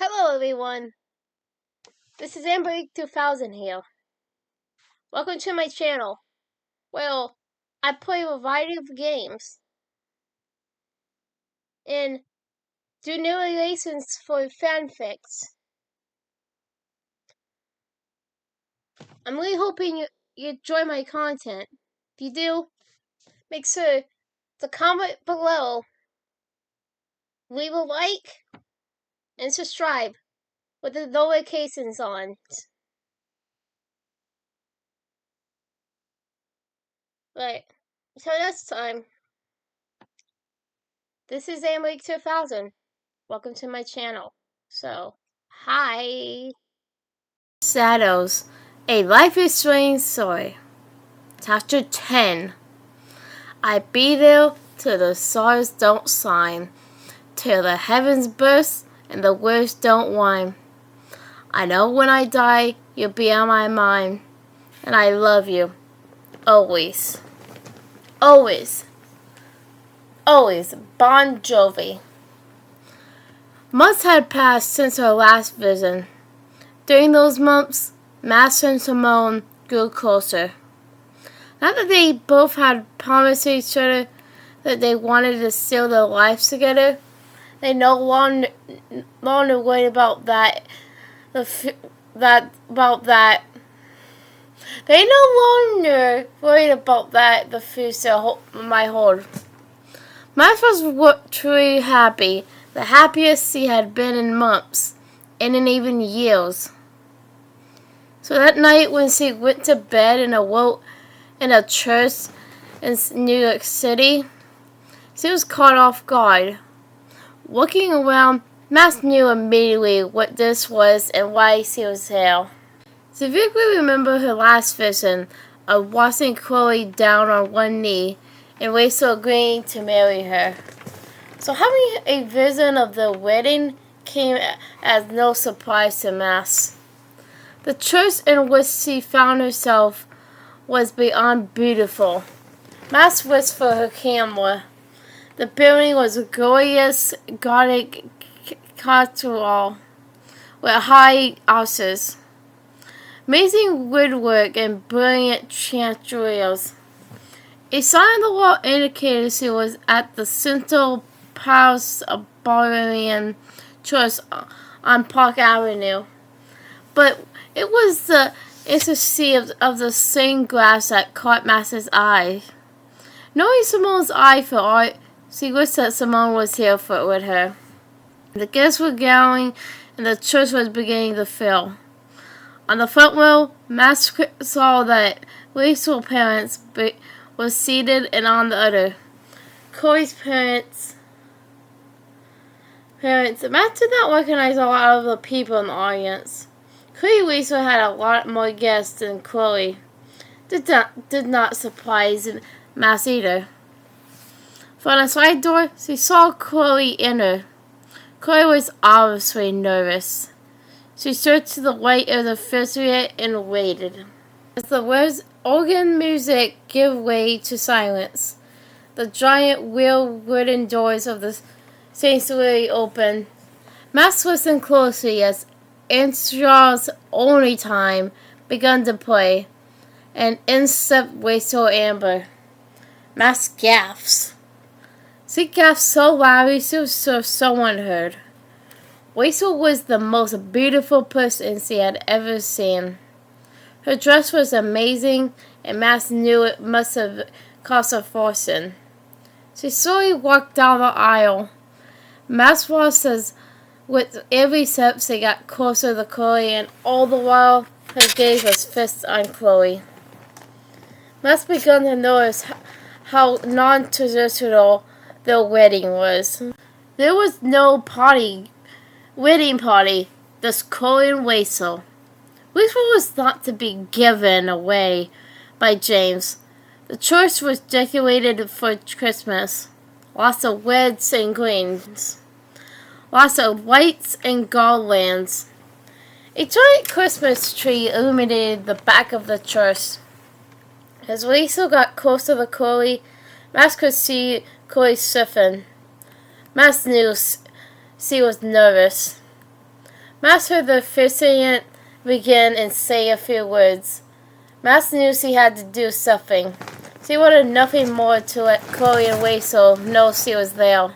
Hello everyone, this is AmberAnkNA here. Welcome to my channel. Well, I play a variety of games and do narrations for fanfics. I'm really hoping you enjoy my content. If you do, make sure to comment below, leave a like, and subscribe with the notifications on. Right, so next time, this is AmberAnkNA. Welcome to my channel. So, hi. Shadows, A Life is Strange Story. Chapter 10. I be there till the stars don't shine, till the heavens burst and the words don't whine. I know when I die you'll be on my mind, and I love you. Always. Always. Always. Bon Jovi. Months had passed since her last visit. During those months, Master and Simone grew closer. Not that they both had promised each other that they wanted to seal their lives together. They no longer worried about that. They no longer worried about that. The future might hold. Max was truly happy, the happiest he had been in months, and in even years. So that night when she went to bed and awoke in a church in New York City, she was caught off guard. Looking around, Max knew immediately what this was and why she was there. She vividly remembered her last vision of watching Chloe down on one knee and Rachel agreeing to marry her. So having a vision of the wedding came as no surprise to Max. The church in which she found herself was beyond beautiful. Max wished for her camera. The building was a glorious Gothic cathedral with high arches, amazing woodwork, and brilliant chandeliers. A sign on the wall indicated she was at the Central Presbyterian Church on Park Avenue, but it was the intricacy of the stained glass that caught Max's eye. Knowing Simone's eye for art, she wished that Simone was here with her. The guests were gathering, and the church was beginning to fill. On the front row, Max saw that Rachel's parents were seated, and on the other, Chloe's parents. Max did not recognize a lot of the people in the audience. Clearly, Rachel had a lot more guests than Chloe. Did not surprise Max either. From the side door, she saw Chloe enter. Chloe was obviously nervous. She stood to the right of the refrigerator and waited. As the organ music gave way to silence, the giant real wooden doors of the sanctuary opened. Max listened closely as Angel's Only Time began to play, and in stepped Rachel Amber. Max gasped. She gasped so loudly she was sure someone heard. Rachel was the most beautiful person she had ever seen. Her dress was amazing, and Max knew it must have cost a fortune. She slowly walked down the aisle. Max watched as with every step she got closer to Chloe, and all the while her gaze was fixed on Chloe. Max began to notice how non-traditional their wedding was. There was no wedding party, just Chloe and Rachel. Rachel was not to be given away by James. The church was decorated for Christmas. Lots of reds and greens. Lots of lights and garlands. A giant Christmas tree illuminated the back of the church. As Rachel got closer to Chloe, Max could see Chloe stiffen. Max knew she was nervous. Max heard the officiant begin and say a few words. Max knew she had to do something. She wanted nothing more to let Chloe and Weasel know she was there.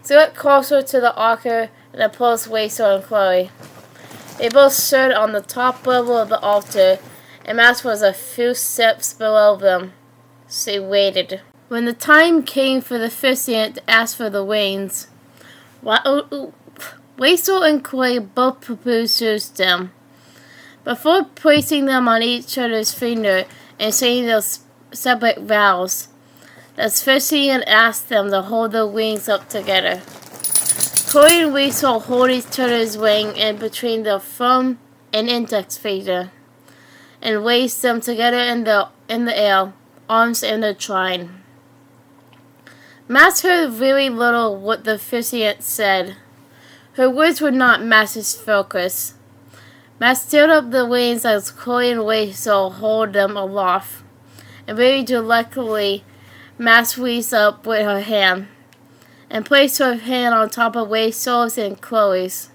She went closer to the altar and approached Weasel and Chloe. They both stood on the top level of the altar, and Max was a few steps below them. She waited. When the time came for the officiant to ask for the wings, Weasel and Chloe both proposed them. Before placing them on each other's finger and saying those separate vows, the officiant asked them to hold their wings up together. Chloe and Weasel hold each other's wing in between their thumb and index finger, and raise them together in the air, arms intertwined. Max heard very little what the officiant said. Her words were not Max's focus. Max stirred up the wings as Chloe and Weasel hold them aloft, and very directly, Max reached up with her hand, and placed her hand on top of Weasel's and Chloe's.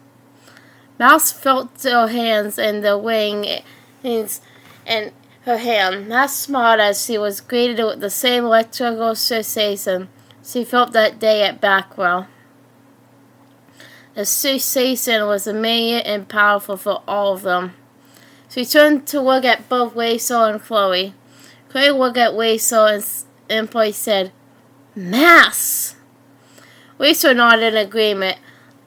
Max felt their hands and the wings and her hand. Max smiled as she was greeted with the same electrical sensation she felt that day at Backwell. The sensation was immediate and powerful for all of them. She turned to look at both Weasel and Chloe. Chloe looked at Weasel and Chloe said, "Max!" Weasel nodded in agreement,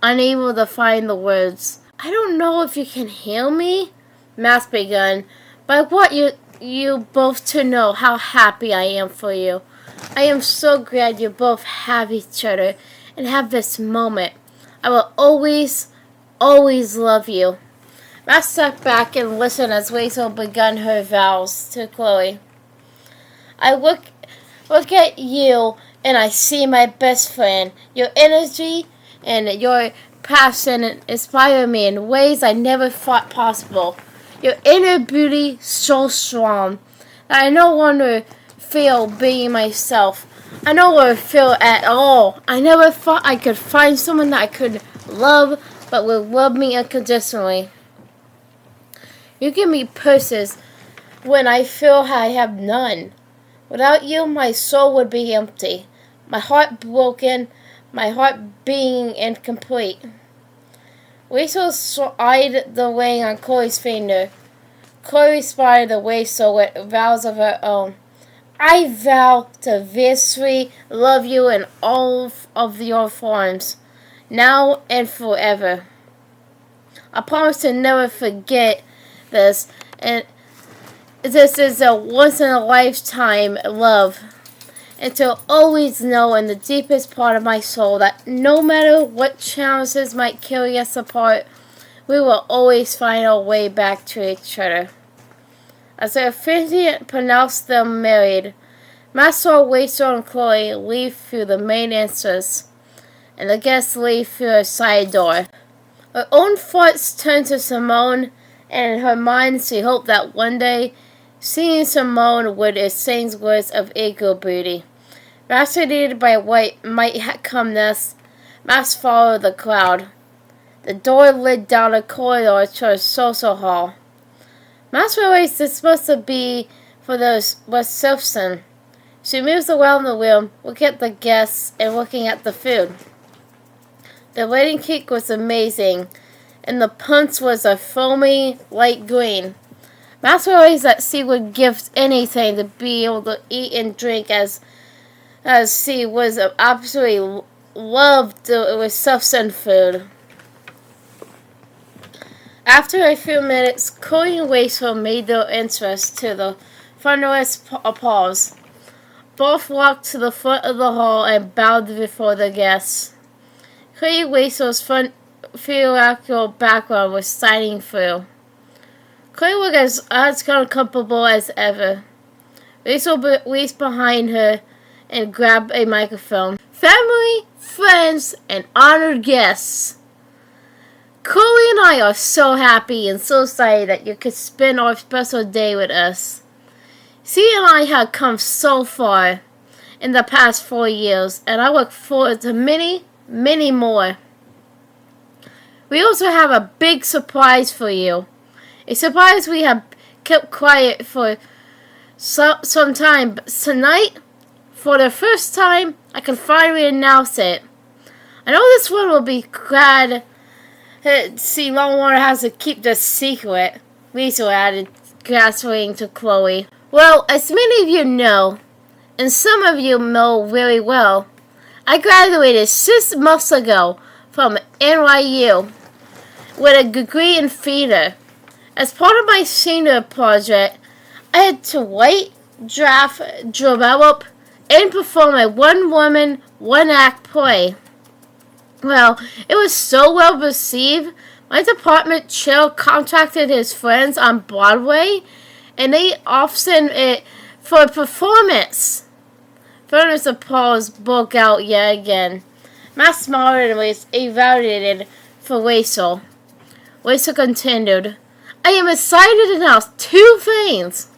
unable to find the words. "I don't know if you can hear me," Max began, "but I want you both to know how happy I am for you. I am so glad you both have each other and have this moment. I will always, always love you." Max sat back and listened as Weasel began her vows to Chloe. "I look at you and I see my best friend. Your energy and your passion inspire me in ways I never thought possible. Your inner beauty so strong that I no longer feel being myself. I no longer feel at all. I never thought I could find someone that I could love but would love me unconditionally. You give me purpose when I feel I have none. Without you, my soul would be empty, my heart broken, my heart being incomplete." Weasel eyed the ring on Chloe's finger. Chloe responded to Weasel with vows of her own. "I vow to viciously love you in all of your forms, now and forever. I promise to never forget this, and this is a once-in-a-lifetime love, and to always know in the deepest part of my soul that no matter what challenges might carry us apart, we will always find our way back to each other." As the officiant pronounced them married, Max saw Weasel and Chloe leave through the main entrance, and the guests leave through a side door. Her own thoughts turned to Simone, and in her mind she hoped that one day, seeing Simone would sing words of equal beauty. Fascinated by what might come next, Max followed the crowd. The door led down a corridor to a social hall. Max realized this must be for the reception. She moves around the room, looking at the guests and looking at the food. The wedding cake was amazing, and the punch was a foamy light green. Max realized that she would give anything to be able to eat and drink as she was absolutely loved the reception food. After a few minutes, Chloe and Weasel made their entrance to the front applause. Both walked to the front of the hall and bowed before the guests. Chloe and Weasel's front theatrical background was shining through. Chloe looked as uncomfortable as ever. Weasel reached behind her and grabbed a microphone. "Family, friends, and honored guests, Chloe and I are so happy and so excited that you could spend our special day with us. She and I have come so far in the past 4 years, and I look forward to many, many more. We also have a big surprise for you. A surprise we have kept quiet for some time, but tonight, for the first time, I can finally announce it. I know this one will be glad to see Longwater has to keep this secret, Lisa added, gasping to Chloe. Well, as many of you know, and some of you know very well, I graduated 6 months ago from NYU with a degree in theater. As part of my senior project, I had to write, draft, develop, and perform a one-woman, one-act play. Well, it was so well received, my department chair contacted his friends on Broadway, and they optioned it for a performance. Furnace applause broke out yet again. Matt smiled and was evaluated for Rachel. Rachel continued, I am excited to announce 2 things.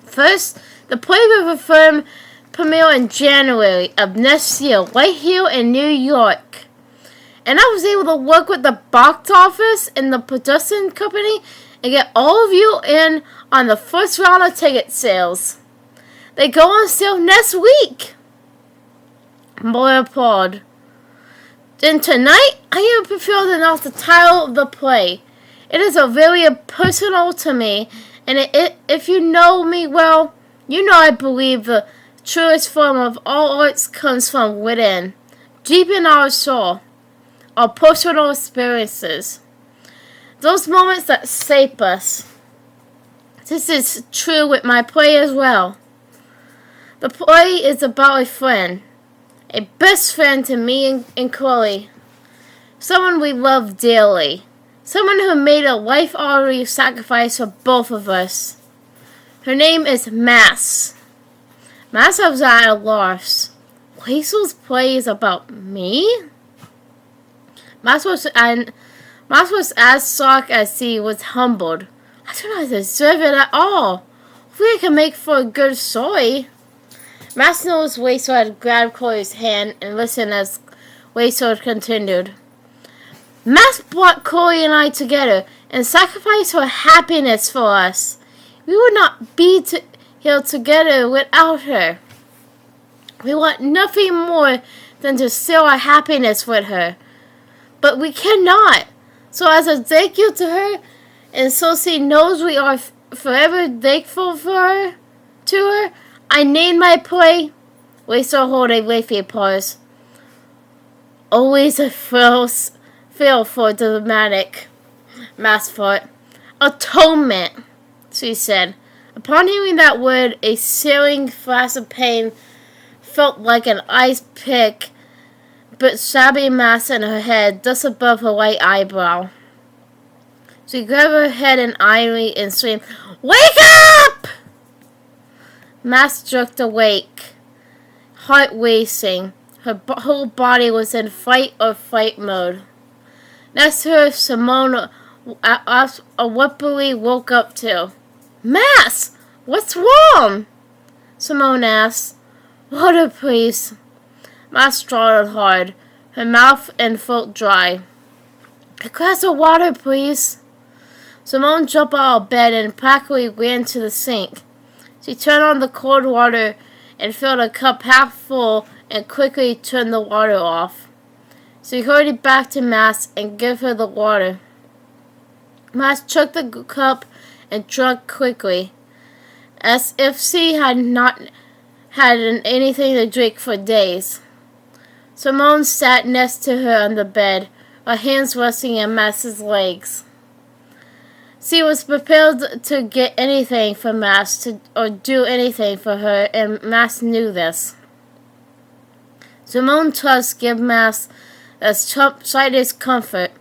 First, the play will perform premiere in January of next year, right here in New York. And I was able to work with the box office and the production company and get all of you in on the first round of ticket sales. They go on sale next week. More applaud. Then tonight, I am prepared to announce the title of the play. It is a very personal to me, and if you know me well, you know I believe the truest form of all arts comes from within, deep in our soul, our personal experiences. Those moments that shape us. This is true with my play as well. The play is about a friend, a best friend to me and Chloe, someone we love dearly, someone who made a life-altering sacrifice for both of us. Her name is Mass. Mass was at a loss. Rachel's play is about me? Mass was as shocked as he was humbled. I do not deserve it at all. Hopefully I can make for a good story. Mass knows Rachel had grabbed Chloe's hand and listened as Rachel continued. Mass brought Chloe and I together and sacrificed her happiness for us. We would not be here together without her. We want nothing more than to share our happiness with her. But we cannot. So as a thank you to her, and so she knows we are forever thankful to her, I named my play. Rachel hold a lengthy pause. Always a feel for dramatic. Mass thought. Atonement, she said. Upon hearing that word, a searing flash of pain felt like an ice pick, but shabby mass in her head, just above her right eyebrow. She grabbed her head and irony and screamed, Wake up! Mass jerked awake, heart racing. Her whole body was in fight or flight mode. Next to her, Simone abruptly woke up too. Mass! What's wrong? Simone asked. Water, please. Mass struggled hard, her mouth and throat dry. A glass of water, please. Simone jumped out of bed and practically ran to the sink. She turned on the cold water and filled a cup half full and quickly turned the water off. She hurried back to Mass and gave her the water. Mass took the cup and drank quickly, as if she had not had anything to drink for days. Simone sat next to her on the bed, her hands resting on Mass's legs. She was prepared to get anything from Mass or do anything for her, and Mass knew this. Simone trust gave Mass the slightest comfort.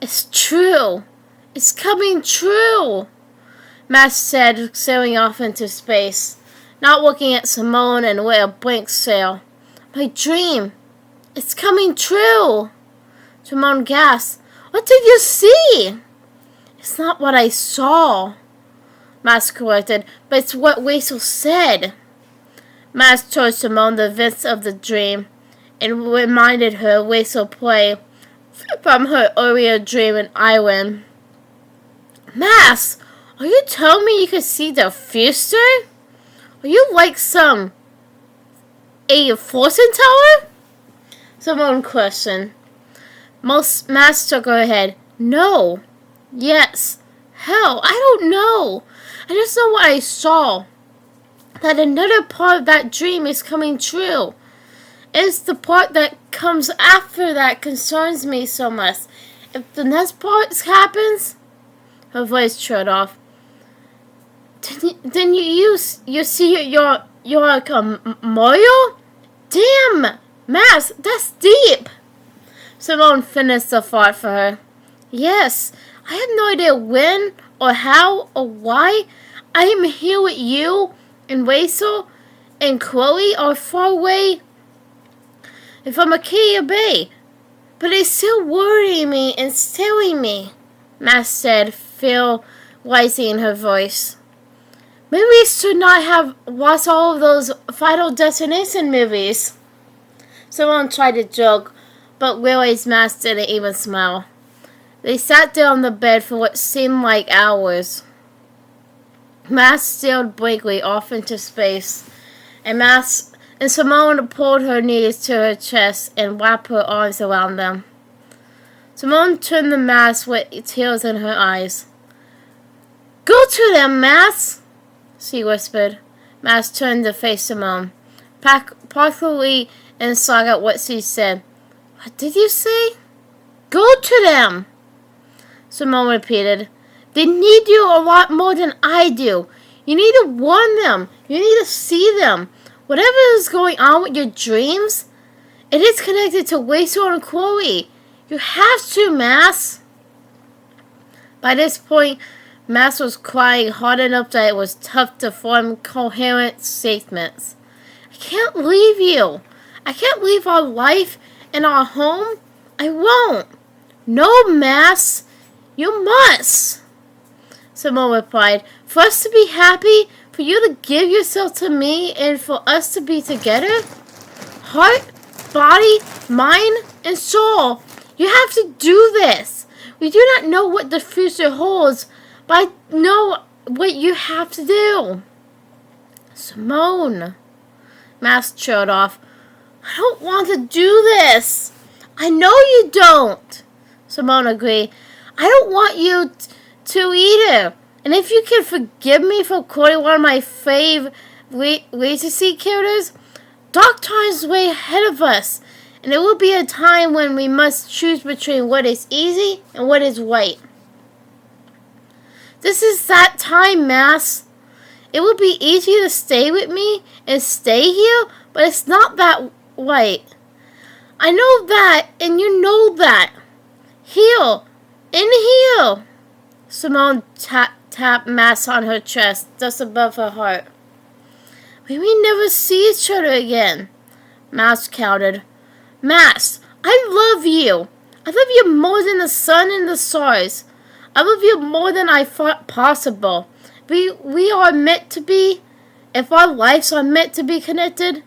It's true. It's coming true, Mass said, sailing off into space, not looking at Simone and with a blank stare. My dream. It's coming true. Simone gasped. What did you see? It's not what I saw, Mass corrected, but it's what Rachel said. Mass told Simone the events of the dream, and reminded her Weasel play from her earlier dream in Island. Mass, are you telling me you could see the future? Are you like a fortune teller? Someone questioned. Mass shook her head. No. Yes. Hell, I don't know. I just know what I saw. That another part of that dream is coming true. It's the part that comes after that concerns me so much. If the next part happens, her voice trailed off. Then you see you're like a Mario? Damn, Mass, that's deep. Simone finished the thought for her. Yes, I have no idea when or how or why I am here with you and Weasel and Chloe are far away from Acadia Bay, but it's still worrying me and scaring me, Mass said, fear rising in her voice. Maybe we should not have watched all of those Final Destination movies. Someone tried to joke, but realized Mass didn't even smile. They sat down on the bed for what seemed like hours. Mass stared blankly off into space, and Simone pulled her knees to her chest and wrapped her arms around them. Simone turned to Mass with tears in her eyes. Go to them, Mass, she whispered. Mass turned to face Simone, partially inside at what she said. What did you say? Go to them, Simone repeated. They need you a lot more than I do. You need to warn them. You need to see them. Whatever is going on with your dreams, it is connected to Weasel and Chloe. You have to, Mass. By this point, Mass was crying hard enough that it was tough to form coherent statements. I can't leave you. I can't leave our life and our home. I won't. No, Mass. You must. Simone replied. For us to be happy, for you to give yourself to me, and for us to be together, heart, body, mind, and soul, you have to do this. We do not know what the future holds, but I know what you have to do. Simone, Mass trailed off. I don't want to do this. I know you don't. Simone agreed. I don't want you to either. And if you can forgive me for quoting one of my fave Regency characters, dark times way ahead of us, and it will be a time when we must choose between what is easy and what is right. This is that time, Mass. It will be easy to stay with me and stay here, but it's not that right. I know that, and you know that. Here, in here. Simone tapped Mass on her chest, just above her heart. We may never see each other again, Mass countered. Mass, I love you. I love you more than the sun and the stars. I love you more than I thought possible. We are meant to be. If our lives are meant to be connected,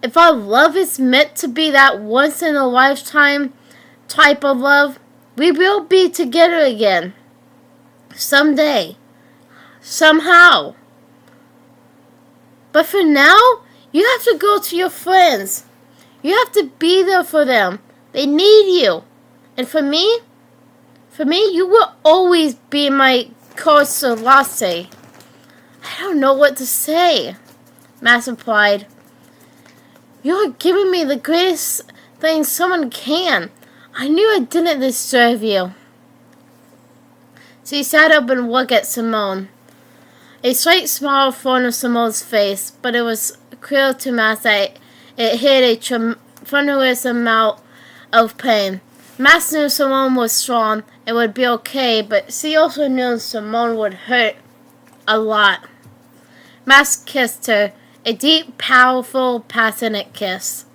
if our love is meant to be that once in a lifetime type of love, we will be together again. Someday. Somehow. But for now, you have to go to your friends. You have to be there for them. They need you. And for me, you will always be my Corso Latte. I don't know what to say, Mass replied. You're giving me the greatest thing someone can. I knew I didn't deserve you. She sat up and looked at Simone. A slight smile formed on Simone's face, but it was clear to Mass that it hid a tremendous amount of pain. Mass knew Simone was strong and would be okay, but she also knew Simone would hurt a lot. Mass kissed her, a deep, powerful, passionate kiss.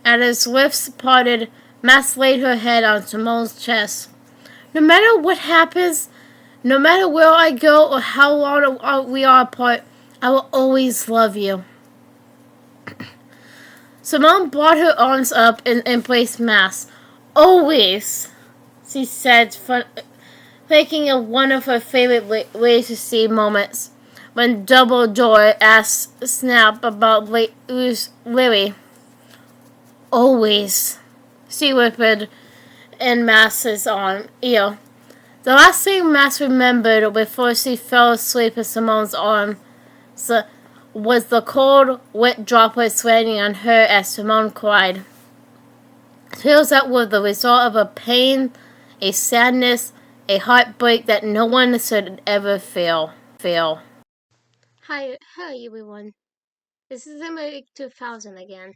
As his lips parted, Mass laid her head on Simone's chest. No matter what happens, no matter where I go or how long we are apart, I will always love you. Simone brought her arms up and embraced Mass. Always, she said, making it one of her favorite ways to see moments. When Dumbledore asked Snap about Lily. Always, she whispered in Mass's ear. The last thing Mass remembered before she fell asleep in Simone's arms was the cold, wet droplets landing on her as Simone cried. Tears that were the result of a pain, a sadness, a heartbreak that no one should ever feel. Hi everyone. This is AmberAnkNA 2000 again.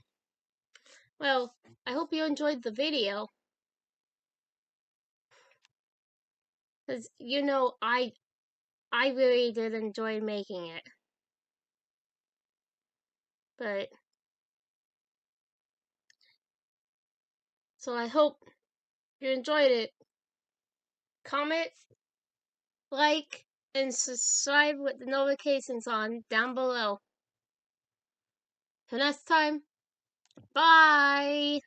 Well, I hope you enjoyed the video. Because, I really did enjoy making it. But, so I hope you enjoyed it. Comment, like, and subscribe with the notifications on down below. Till next time, bye!